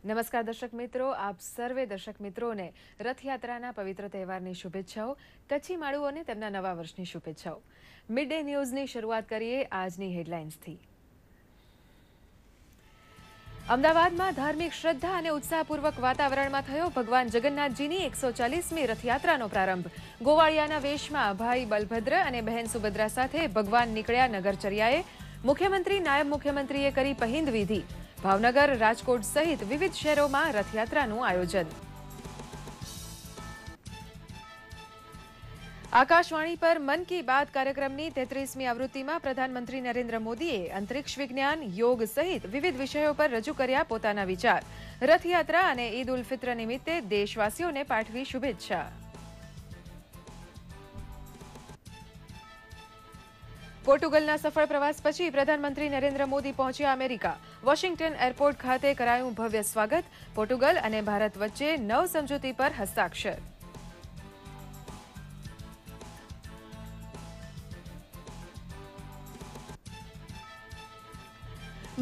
નમસ્કાર દર્શક મિત્રો, આપ સર્વે દર્શક મિત્રોને રથયાત્રાના પવિત્ર તહેવારની શુભેચ્છાઓ, કચ્છી માળુઓને તેમના નવા વર્ષની શુભેચ્છાઓ। મિડ ડે ન્યૂઝની શરૂઆત કરીએ આજની હેડલાઇન્સથી। અમદાવાદમાં ધાર્મિક શ્રદ્ધા અને ઉત્સાહપૂર્વક વાતાવરણમાં થયો ભગવાન જગન્નાથજીની 140મી રથયાત્રાનો પ્રારંભ। ગોવાળિયાના વેશમાં ભાઈ બલભદ્ર અને બહેન સુભદ્રા સાથે ભગવાન નીકળ્યા નગરચર્યાએ। મુખ્યમંત્રી નાયબ મુખ્યમંત્રીએ કરી પહિંદ વિધિ। ભાવનગર, રાજકોટ સહિત વિવિધ શહેરોમાં રથયાત્રાનું આયોજન। આકાશવાણી પર મન કી બાત કાર્યક્રમની 33મી આવૃત્તિમાં પ્રધાનમંત્રી નરેન્દ્ર મોદીએ અંતરિક્ષ વિજ્ઞાન, યોગ સહિત વિવિધ વિષયો પર રજૂ કર્યા પોતાના વિચાર। રથયાત્રા અને ઈદ ઉલ ફિત્ર નિમિત્તે દેશવાસીઓને પાઠવી શુભેચ્છા। પોર્ટુગલના સફળ પ્રવાસ પછી પ્રધાનમંત્રી નરેન્દ્ર મોદી પહોંચ્યા અમેરિકા। વોશિંગ્ટન એરપોર્ટ ખાતે કરાયું ભવ્ય સ્વાગત। પોર્ટુગલ અને ભારત વચ્ચે 9 સમજૂતી પર હસ્તાક્ષર।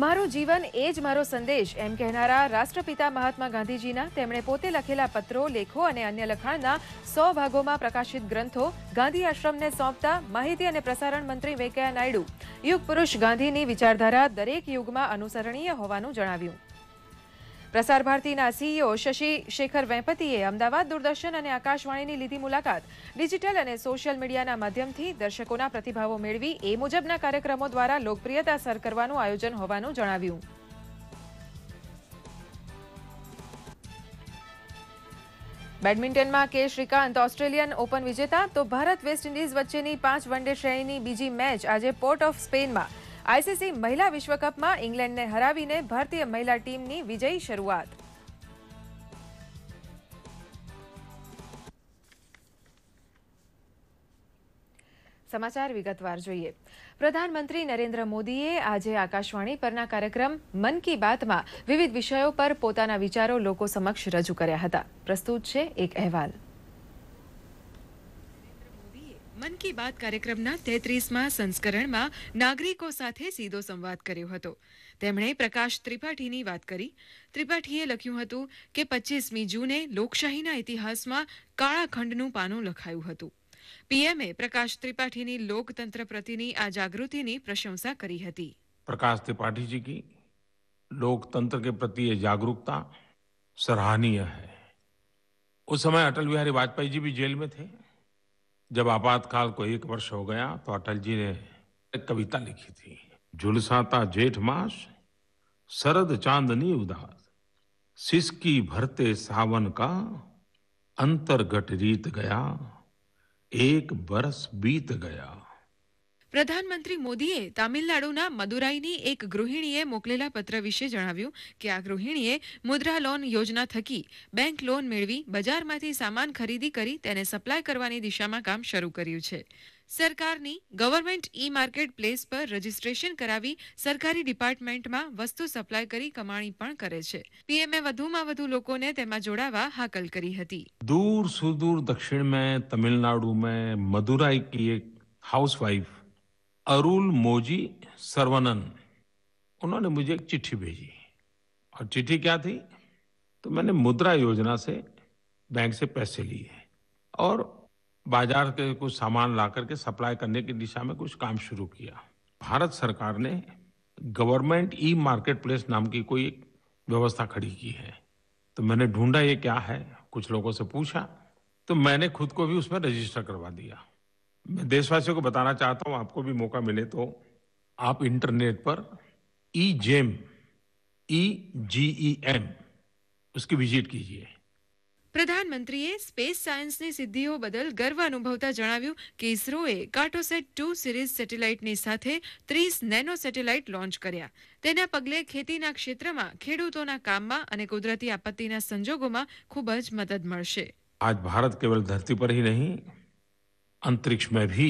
મારું જીવન એ જ મારો સંદેશ એમ કહેનારા રાષ્ટ્રપિતા મહાત્મા ગાંધીજીના તેમણે પોતે લખેલા પત્રો, લેખો અને અન્ય લખાણના 100 ભાગોમાં પ્રકાશિત ગ્રંથો ગાંધી આશ્રમને સોંપતા માહિતી અને પ્રસારણ મંત્રી વેંકૈયા નાયડુ યુગ પુરુષ ગાંધીની વિચારધારા દરેક યુગમાં અનુસરણીય હોવાનું જણાવ્યું। પ્રસાર ભારતીના સીઈઓ શશી શેખર વેંપતીએ અમદાવાદ દૂરદર્શન અને આકાશવાણીની લીધી મુલાકાત। ડિજિટલ અને સોશિયલ મીડિયાના માધ્યમથી દર્શકોના પ્રતિભાવો મેળવી એ મુજબના કાર્યક્રમો દ્વારા લોકપ્રિયતા સર કરવાનું આયોજન હોવાનું જણાવ્યું। બેડમિન્ટનમાં કે શ્રીકાંત ઓસ્ટ્રેલિયન ઓપન વિજેતા, તો ભારત વેસ્ટ ઇન્ડિઝ વચ્ચેની 5 વનડે શ્રેણીની બીજી મેચ આજે પોર્ટ ઓફ સ્પેનમાં। આઈસીસી મહિલા વિશ્વકપમાં ઇંગ્લેન્ડને હરાવીને ભારતીય મહિલા ટીમની વિજયી શરૂઆત। સમાચાર વિગતવાર જોઈએ। પ્રધાનમંત્રી નરેન્દ્ર મોદીએ આજે આકાશવાણી પરના કાર્યક્રમ મન કી બાતમાં વિવિધ વિષયો પર પોતાના વિચારો લોકો સમક્ષ રજૂ કર્યા હતા। પ્રસ્તુત છે એક અહેવાલ। મન કી બાત કાર્યક્રમના 33મા સંસ્કરણમાં નાગરિકો સાથે સીધો સંવાદ કર્યો હતો। તેમણે પ્રકાશ ત્રિપાઠીની વાત કરી। ત્રિપાઠીએ લખ્યું હતું કે 25મી જૂને લોકશાહીના ઇતિહાસમાં કાળા ખંડનું પાનું લખાયું હતું। પીએમએ પ્રકાશ ત્રિપાઠીની લોકતંત્ર પ્રતિની આ જાગૃતિની પ્રશંસા કરી હતી। प्रकाश त्रिपाठी जी की लोकतंत्र के प्रति ये जागरूकता सराहनीय है। उस समय अटल बिहारी वाजपेयी जी भी जेल में थे। जब आपातकाल को 1 वर्ष हो गया तो अटल जी ने एक कविता लिखी थी, झुलसाता जेठ मास शरद चांदनी उदास, सिसकी भरते सावन का अंतर्गत रीत गया, एक बरस बीत गया। પ્રધાનમંત્રી મોદીએ તામિલનાડુના મદુરાઈની એક ગૃહિણીએ મોકલેલા પત્ર વિશે જણાવ્યું કે આ ગૃહિણીએ મુદ્રા લોન યોજના થકી બેંક લોન મેળવી બજારમાંથી સામાન ખરીદી કરી તેને સપ્લાય કરવાની દિશામાં કામ શરૂ કર્યું છે। સરકારની ગવર્મેન્ટ ઈ માર્કેટ પ્લેસ પર રજીસ્ટ્રેશન કરાવી સરકારી ડિપાર્ટમેન્ટમાં વસ્તુ સપ્લાય કરી કમાણી પણ કરે છે। પીએમએ વધુમાં વધુ લોકોને તેમાં જોડાવા હાકલ કરી હતી। दूर सुदूर दक्षिण में तमिलनाडु में मदुराई की एक हाउसवाइफ अरुल मोजी सर्वनन, उन्होंने मुझे एक चिट्ठी भेजी। और चिट्ठी क्या थी? तो मैंने मुद्रा योजना से बैंक से पैसे लिए और बाजार के कुछ सामान ला करके सप्लाई करने की दिशा में कुछ काम शुरू किया। भारत सरकार ने गवर्नमेंट ई मार्केट प्लेस नाम की कोई एक व्यवस्था खड़ी की है। तो मैंने ढूंढा ये क्या है, कुछ लोगों से पूछा, तो मैंने खुद को भी उसमें रजिस्टर करवा दिया। मैं देशवासियों को बताना चाहता हूं, आपको भी मौका मिले तो आप इंटरनेट पर EGEM EGEM उसकी विजिट कीजिए। પ્રધાનમંત્રીએ સ્પેસ સાયન્સની સિદ્ધિઓ બદલ ગર્વ અનુભવતા જણાવ્યું કે ઇસરોએ કાર્ટોસેટ 2 સિરીઝ સેટેલાઇટની સાથે 30 નેનો સેટેલાઇટ લોન્ચ કર્યા। તેના પગલે ખેતીના ક્ષેત્રમાં ખેડૂતોના કામમાં અને કુદરતી આપત્તિના સંજોગોમાં ખૂબ જ મદદ મળશે। आज भारत केवल धरती पर ही नहीं, अंतरिक्ष में भी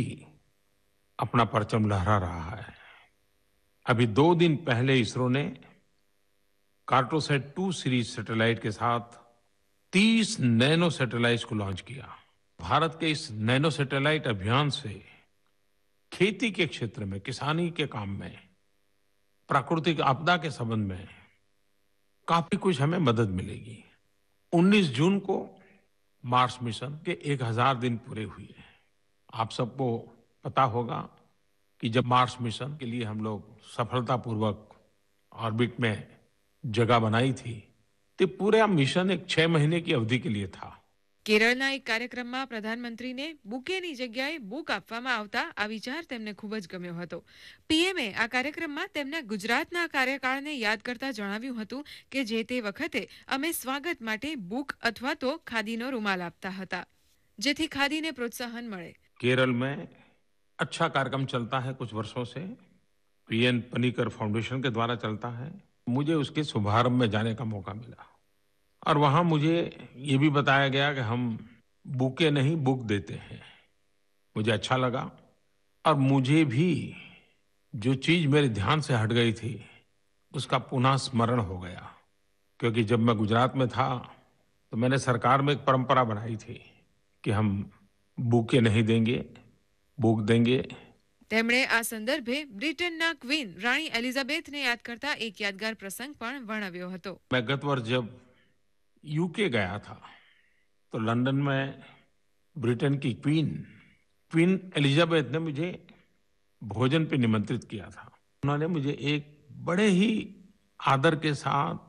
अपना परचम लहरा रहा है। अभी 2 दिन पहले इसरो ने कार्टोसैट 2 सीरीज सैटेलाइट के साथ 30 नैनो सैटेलाइट्स को लॉन्च किया। भारत के इस नैनो सैटेलाइट अभियान से खेती के क्षेत्र में, किसानी के काम में, प्राकृतिक आपदा के संबंध में काफी कुछ हमें मदद मिलेगी। 19 जून को मार्स मिशन के 1000 दिन पूरे हुए। आप सबको पता होगा कि जब मार्स मिशन के लिए हम लोग सफलतापूर्वक ऑर्बिट में जगह बनाई थी, तो पूरा मिशन एक 6 महीने की अवधि के लिए था। કેરળના એક કાર્યક્રમમાં પ્રધાનમંત્રીને બુકેની જગ્યાએ બુક આપવામાં આવતા આ વિચાર તેમને ખૂબ જ ગમ્યો હતો. પીએમએ આ કાર્યક્રમમાં તેમના ગુજરાતના કાર્યકાળને યાદ કરતા જણાવ્યું હતું કે જે તે વખતે અમે સ્વાગત માટે બુક અથવા તો ખાદીનો રૂમાલ આપતા હતા, જેથી ખાદીને પ્રોત્સાહન મળે. केरल में अच्छा कार्यक्रम चलता है कुछ वर्षों से, पीएन पनिकर फाउंडेशन के द्वारा चलता है। मुझे उसके शुभारंभ में जाने का मौका मिला और वहाँ मुझे ये भी बताया गया कि हम बुके नहीं बुक देते हैं। मुझे अच्छा लगा और मुझे भी जो चीज़ मेरे ध्यान से हट गई थी उसका पुनः स्मरण हो गया, क्योंकि जब मैं गुजरात में था तो मैंने सरकार में एक परंपरा बनाई थी कि हम बुके नहीं देंगे, बुक देंगे। તેમણે આ સંદર્ભે બ્રિટનના ક્વીન રાણી એલિઝાબેથને યાદ કરતા એક યાદગાર પ્રસંગ પણ વર્ણવ્યો હતો. मैं गत वर्ष जब यूके गया था तो लंदन में ब्रिटेन की क्वीन एलिजाबेथ ने मुझे भोजन पे निमंत्रित किया था। उन्होंने मुझे एक बड़े ही आदर के साथ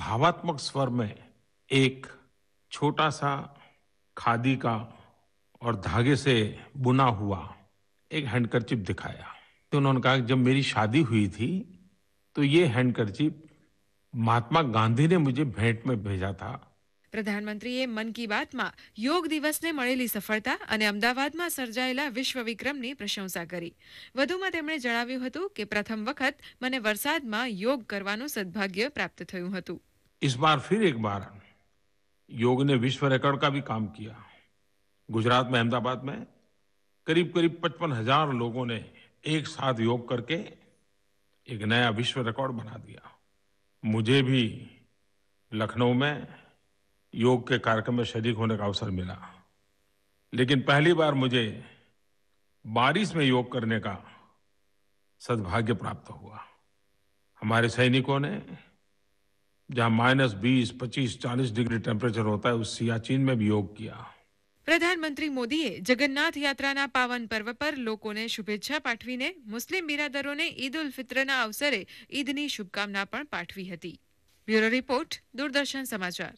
भावात्मक स्वर में एक छोटा सा खादी का और धागे से बुना हुआ एक हैंडकरचिप दिखाया। तो उन्होंने कहा कि जब मेरी शादी हुई थी तो ये हैंडकरचिप महात्मा गांधी ने मुझे भेंट में भेजा था। પ્રધાનમંત્રીએ મન કી બાતમાં યોગ દિવસને મળેલી સફળતા અને અમદાવાદમાં સર્જાયેલા વિશ્વ વિક્રમની પ્રશંસા કરી. વધુમાં તેમણે જણાવ્યું હતું કે પ્રથમ વખત મને વરસાદમાં योग કરવાનું સદભાગ્ય પ્રાપ્ત થયું હતું. इस बार फिर एक बार योग ने विश्व रिकॉर्ड का भी काम किया। गुजरात में अहमदाबाद में करीब 55,000 लोगों ने एक साथ योग करके एक नया विश्व रिकॉर्ड बना दिया। मुझे भी लखनऊ में योग के कार्यक्रम में शरीक होने का अवसर मिला, लेकिन पहली बार मुझे बारिश में योग करने का सद्भाग्य प्राप्त हुआ। हमारे सैनिकों ने जहां -20, 25, 40 डिग्री टेम्परेचर होता है उस सियाचिन में भी योग किया। પ્રધાનમંત્રી મોદીએ જગન્નાથ યાત્રાના પાવન પર્વ પર લોકોને શુભેચ્છા પાઠવીને મુસ્લિમ બિરાદરોને ઈદ ઉલ ફિત્રના અવસરે ઈદની શુભકામના પણ પાઠવી હતી. બ્યુરો રિપોર્ટ, દૂરદર્શન સમાચાર.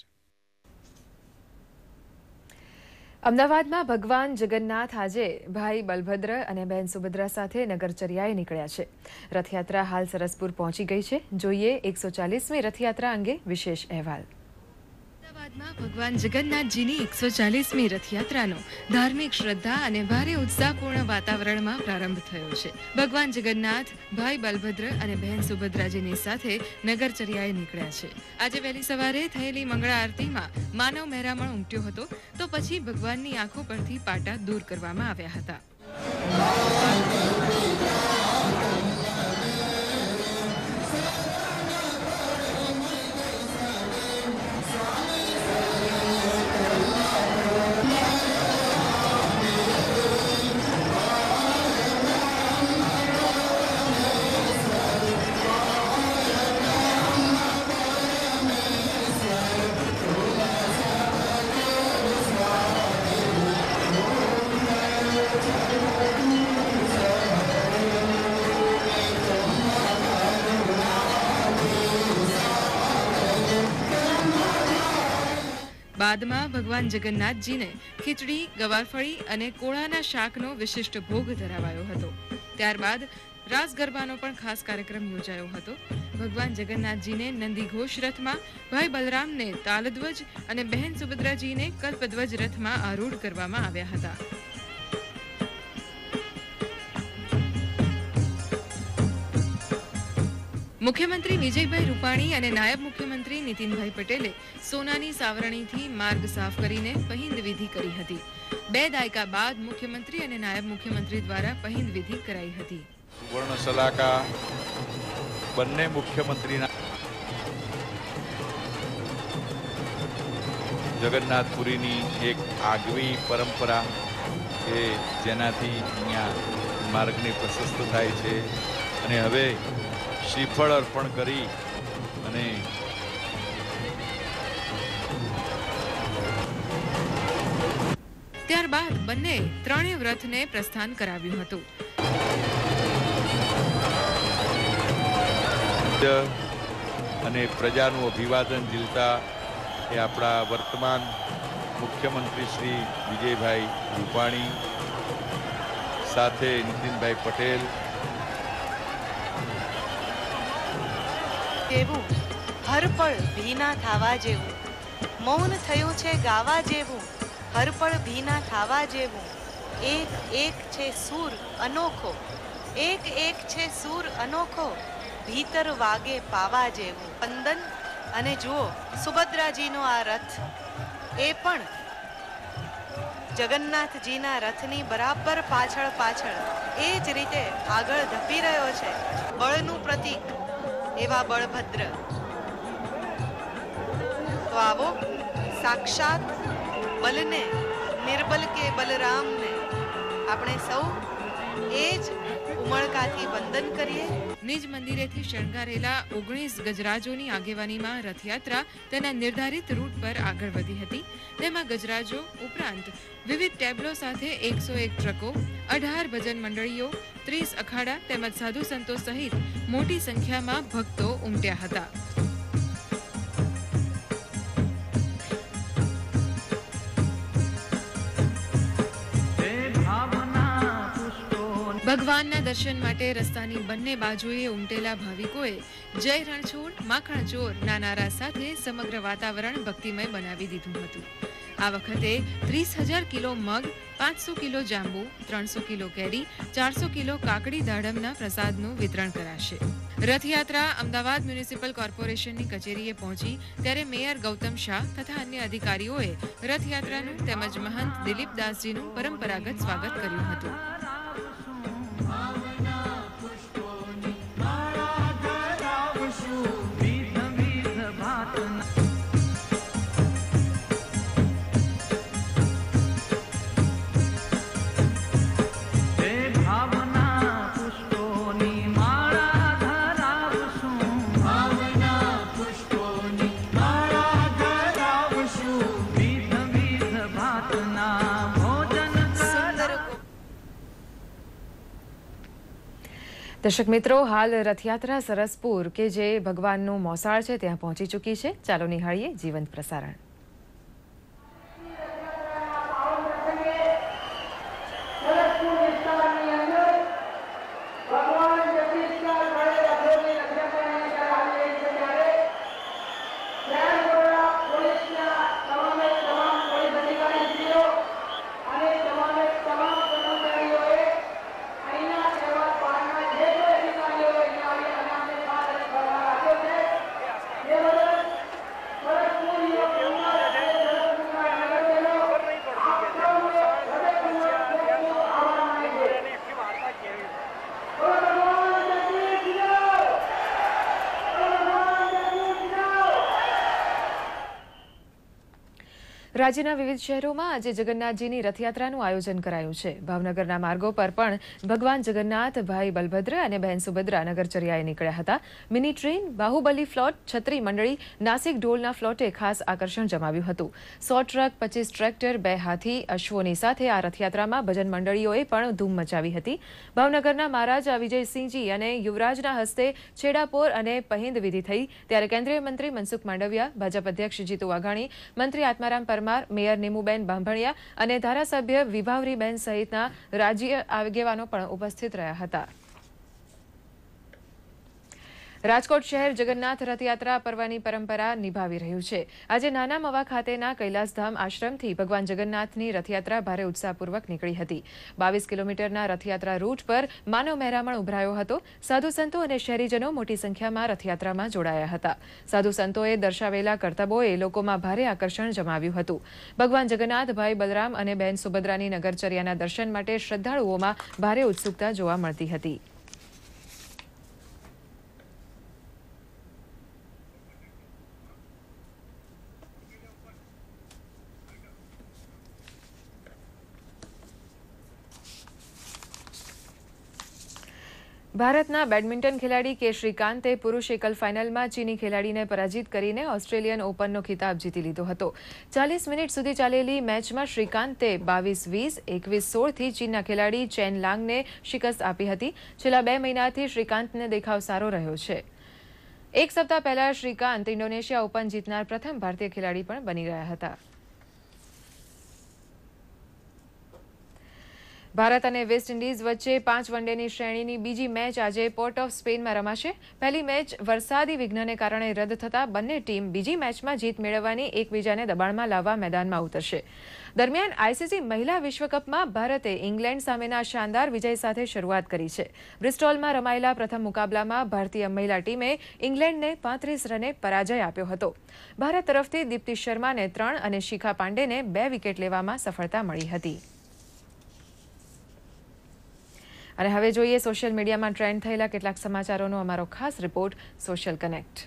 અમદાવાદમાં ભગવાન જગન્નાથ આજે ભાઈ બલભદ્ર અને બહેન સુભદ્રા સાથે નગરચર્યાએ નીકળ્યા છે. રથયાત્રા હાલ સરસપુર પહોંચી ગઈ છે. જોઈએ 140મી રથયાત્રા અંગે વિશેષ અહેવાલ. અમદાવાદમાં ભગવાન જગન્નાથજીની 140મી રથયાત્રાનો ધાર્મિક શ્રદ્ધા અને ભારે ઉત્સાહપૂર્ણ વાતાવરણમાં પ્રારંભ થયો છે. ભગવાન જગન્નાથ ભાઈ બલભદ્ર અને બહેન સુભદ્રાજીની સાથે નગરચર્યાએ નીકળ્યા છે. આજે વહેલી સવારે થયેલી મંગળા આરતીમાં માનવ મહેરામણ ઉમટ્યો હતો, તો પછી ભગવાનની આંખો પરથી પાટા દૂર કરવામાં આવ્યા હતા. બાદમાં ભગવાન જગન્નાથજીને ખીચડી, ગવારફળી અને કોળાના શાકનો વિશિષ્ટ ભોગ ધરાવાયો હતો. ત્યારબાદ રાસ ગરબાનો પણ ખાસ કાર્યક્રમ યોજાયો હતો. ભગવાન જગન્નાથજીને નંદીઘોષ રથમાં, ભાઈ બલરામને તાલધ્વજ અને બહેન સુભદ્રાજીને કલ્પધ્વજ રથમાં આરૂઢ કરવામાં આવ્યા હતા. મુખ્યમંત્રી વિજયભાઈ રૂપાણી અને નાયબ મુખ્યમંત્રી નીતિનભાઈ પટેલે સોનાની સાવરણીથી માર્ગ સાફ કરીને પહિંદ વિધિ કરી હતી. 2 દાયકા બાદ મુખ્યમંત્રી અને નાયબ મુખ્યમંત્રી દ્વારા પહિંદ વિધિ કરાઈ હતી. સુવર્ણ સલાકા બંને મુખ્યમંત્રીના જગન્નાથપુરીની એક આગવી પરંપરા કે જેનાથી અહીંયા માર્ગની પ્રશસ્ત થાય છે અને હવે શ્રીફળ અર્પણ કરી અને ત્યારબાદ બંને ત્રણેય રથને પ્રસ્થાન કરાવ્યું હતું. અને પ્રજાનું અભિવાદન ઝીલતા એ આપણા વર્તમાન મુખ્યમંત્રી શ્રી વિજયભાઈ રૂપાણી સાથે નીતિનભાઈ પટેલ જેવું હરપળ ભીના થાવા જેવું મૌન થયું છે ગાવા જેવું હરપળ ભીના થાવા જેવું એક એક છે સૂર અનોખો એક એક છે સૂર અનોખો ભીતર વાગે પાવા જેવું વંદન. અને જુઓ સુભદ્રાજીનો આ રથ એ પણ જગન્નાથજીના રથની બરાબર પાછળ પાછળ એ જ રીતે આગળ ધપી રહ્યો છે. બળનું પ્રતીક એવા બળભદ્ર. તો આવો સાક્ષાત બલને નિર્બલ કે બલરામને આપણે સૌ એ જ ઉમળકાથી વંદન કરીએ. નિજ મંદિરેથી શણગારેલા 19 ગજરાજોની આગેવાનીમાં રથયાત્રા તેના નિર્ધારિત રૂટ પર આગળ વધી હતી. તેમાં ગજરાજો ઉપરાંત વિવિધ ટેબ્લો સાથે 101 ટ્રકો, 18 ભજન મંડળીઓ, 30 અખાડા તેમજ સાધુ સંતો સહિત મોટી સંખ્યામાં ભક્તો ઉમટ્યા હતા. ભગવાનના દર્શન માટે રસ્તાની બંને બાજુએ ઉમટેલા ભાવિકોએ જય રણછોડ માખણ ચોર ના નારા સાથે સમગ્ર વાતાવરણ ભક્તિમય બનાવી દીધું હતું. આ વખતે 30,000 કિલો મગ, 500 કિલો જાંબુ, 300 કિલો કેરી, 400 કિલો કાકડી દાડમના પ્રસાદનું વિતરણ કરાશે. રથયાત્રા અમદાવાદ મ્યુનિસિપલ કોર્પોરેશનની કચેરીએ પહોંચી ત્યારે મેયર ગૌતમ શાહ તથા અન્ય અધિકારીઓએ રથયાત્રાનું તેમજ મહંત દિલીપદાસજીનું પરંપરાગત સ્વાગત કર્યું હતું. દર્શક મિત્રો, હાલ રથયાત્રા સરસપુર કે જે ભગવાનનું મોસાળ છે ત્યાં પહોંચી ચૂકી છે. ચાલો નિહાળીએ જીવંત પ્રસારણ. રાજ્યના વિવિધ શહેરોમાં આજે જગન્નાથજીની રથયાત્રાનું આયોજન કરાયું છે. ભાવનગરના માર્ગો પર પણ ભગવાન જગન્નાથ, ભાઈ બલભદ્ર અને બહેન સુભદ્રા નગરચર્યાએ નીકળ્યા હતા. મિની ટ્રેન, બાહુબલી ફ્લોટ, છત્રી મંડળી, નાસિક ઢોલના ફ્લોટે ખાસ આકર્ષણ જમાવ્યું હતું. 100 ટ્રક, 25 ટ્રેક્ટર, 2 હાથી, અશ્વોની સાથે આ રથયાત્રામાં ભજન મંડળીઓએ પણ ધૂમ મચાવી હતી. ભાવનગરના મહારાજા વિજયસિંહજી અને યુવરાજના હસ્તે છેડાપોર અને પહિંદ વિધિ થઈ ત્યારે કેન્દ્રીય મંત્રી મનસુખ માંડવિયા, ભાજપ અધ્યક્ષ જીતુ વાઘાણી, મંત્રી આત્મારામ પરમાર, મેયર નીમુબેન બાંભણિયા અને ધારાસભ્ય વિભાવરીબેન સહિતના રાજ્ય આગેવાનો પણ ઉપસ્થિત રહ્યા હતા. રાજકોટ શહેર જગન્નાથ રથયાત્રા પર્વની પરંપરા નિભાવી રહ્યું છે. આજે નાના મવા ખાતેના કૈલાસધામ આશ્રમથી ભગવાન જગન્નાથની રથયાત્રા ભારે ઉત્સાહપૂર્વક નીકળી હતી. 22 કિલોમીટરના રથયાત્રા રૂટ પર માનવ મહેરામણ ઉભરાયો હતો. સાધુ સંતો અને શહેરીજનો મોટી સંખ્યામાં રથયાત્રામાં જોડાયા હતા. સાધુ સંતોએ દર્શાવેલા કરતબોએ લોકોમાં ભારે આકર્ષણ જમાવ્યું હતું. ભગવાન જગન્નાથ, ભાઈ બલરામ અને બહેન સુભદ્રાની નગરચર્યાના દર્શન માટે શ્રદ્ધાળુઓમાં ભારે ઉત્સુકતા જોવા મળતી હતી. ભારતના બેડમિન્ટન ખેલાડી કે શ્રીકાંતે પુરુષ એકલ ફાઇનલમાં ચીની ખેલાડીને પરાજિત કરીને ઓસ્ટ્રેલિયન ઓપનનો ખિતાબ જીતી લીધો હતો. 40 મિનિટ સુધી ચાલેલી મેચમાં શ્રીકાંતે 22-20, 21-16થી ચીનના ખેલાડી ચેન લાંગને શિકસ્ત આપી હતી. છેલ્લા 2 મહિનાથી શ્રીકાંતને દેખાવ સારો રહ્યો છે. એક સપ્તાહ પહેલા શ્રીકાંત ઇન્ડોનેશિયા ઓપન જીતનાર પ્રથમ ભારતીય ખેલાડી પણ બની રહ્યા હતા. ભારત અને વેસ્ટ ઇન્ડિઝ વચ્ચે 5 વનડેની શ્રેણીની બીજી મેચ આજે પોર્ટ ઓફ સ્પેનમાં રમાશે. પહેલી મેચ વરસાદી વિઘ્નને કારણે રદ થતાં બંને ટીમ બીજી મેચમાં જીત મેળવવાની એકબીજાને દબાણમાં લાવવા મેદાનમાં ઉતરશે. દરમિયાન આઈસીસી મહિલા વિશ્વકપમાં ભારતે ઇંગ્લેન્ડ સામેના શાનદાર વિજય સાથે શરૂઆત કરી છે. બ્રિસ્ટોલમાં રમાયેલા પ્રથમ મુકાબલામાં ભારતીય મહિલા ટીમે ઇંગ્લેન્ડને 35 રને પરાજય આપ્યો હતો. ભારત તરફથી દીપ્તિ શર્માને 3 અને શિખા પાંડેને 2 વિકેટ લેવામાં સફળતા મળી હતી. અને હવે જોઈએ સોશિયલ મીડિયામાં ટ્રેન્ડ થયેલા કેટલાક સમાચારોનો અમારો ખાસ રિપોર્ટ સોશિયલ કનેક્ટ.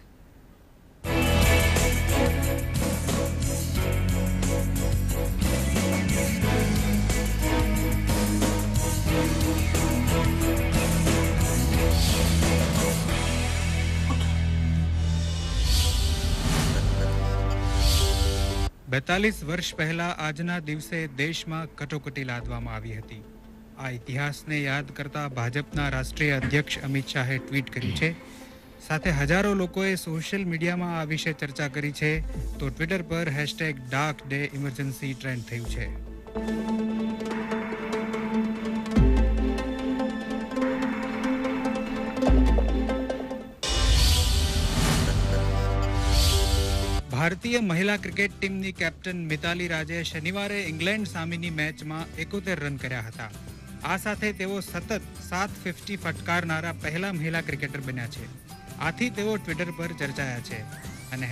બેતાલીસ વર્ષ પહેલા આજના દિવસે દેશમાં કટોકટી લાદવામાં આવી હતી. આ ઇતિહાસને યાદ કરતા ભાજપના રાષ્ટ્રીય અધ્યક્ષ અમિત શાહે ટ્વીટ કર્યું છે. સાથે હજારો લોકોએ સોશિયલ મીડિયામાં આ વિશે ચર્ચા કરી છે. તો ટ્વિટર પર #ડાર્ક ડે ઇમરજન્સી ટ્રેન્ડ થયું છે. ભારતીય મહિલા ક્રિકેટ ટીમની કેપ્ટન મિતાલી રાજે શનિવારે ઇંગ્લેન્ડ સામેની મેચમાં 71 રન કર્યા હતા. આ સાથે તેઓ સતત 750 ફટકારનારા પહેલા મહિલા ક્રિકેટર બન્યા છે. આથી તેઓ ટ્વિટર પર ચર્ચાયા છે અને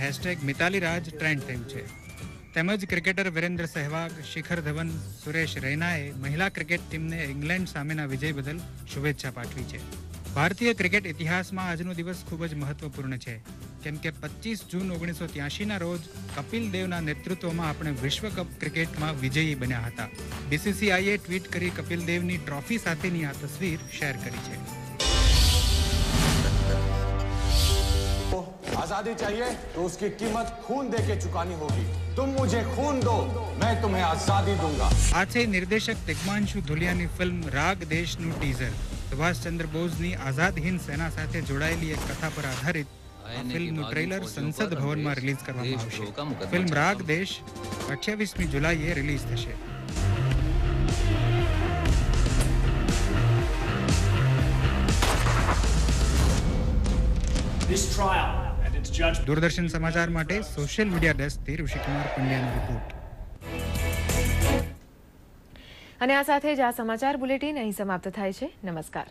#મિતાલીરાજ ટ્રેન્ડ થયું છે. તેમજ ક્રિકેટર વિરેન્દ્ર સહેવાગ, શિખર ધવન, સુરેશ રૈનાએ મહિલા ક્રિકેટ ટીમને ઇંગ્લેન્ડ સામેના વિજય બદલ શુભેચ્છા પાઠવી છે. ભારતીય ક્રિકેટ ઇતિહાસમાં આજનો દિવસ ખૂબ જ મહત્વપૂર્ણ છે, કેમ કે 25 જૂન 1983ના રોજ કપિલ દેવના નેતૃત્વમાં આપણે વિશ્વ કપ ક્રિકેટમાં વિજયી બન્યા હતા. બીસીસીઆઈએ ટ્વીટ કરી કપિલ દેવની ટ્રોફી સાથેની આ તસવીર શેર કરી છે. आजादी चाहिए तो उसकी कीमत खून देके चुकानी होगी. तुम मुझे खून दो, मैं तुम्हें आजादी दूंगा. આ છે નિર્દેશક દિગ્માંશુ ધુલિયાની ફિલ્મ રાગ દેશનું ટીઝર. સુભાષચંદ્ર બોઝની આઝાદ હિન્દ સેના સાથે જોડાયેલી એક કથા પર આધારિત આ ફિલ્મનું ટ્રેલર સંસદ ભવનમાં રિલીઝ કરવામાં આવશે. ફિલ્મ રાગ દેશ 28મી જુલાઈએ રિલીઝ થશે. દૂરદર્શન સમાચાર માટે સોશિયલ મીડિયા ડેસ્કથી ઋષિકુમાર પંડ્યાનો રિપોર્ટ. અને આ સાથે જ આ સમાચાર બુલેટિન અહીં સમાપ્ત થાય છે. નમસ્કાર.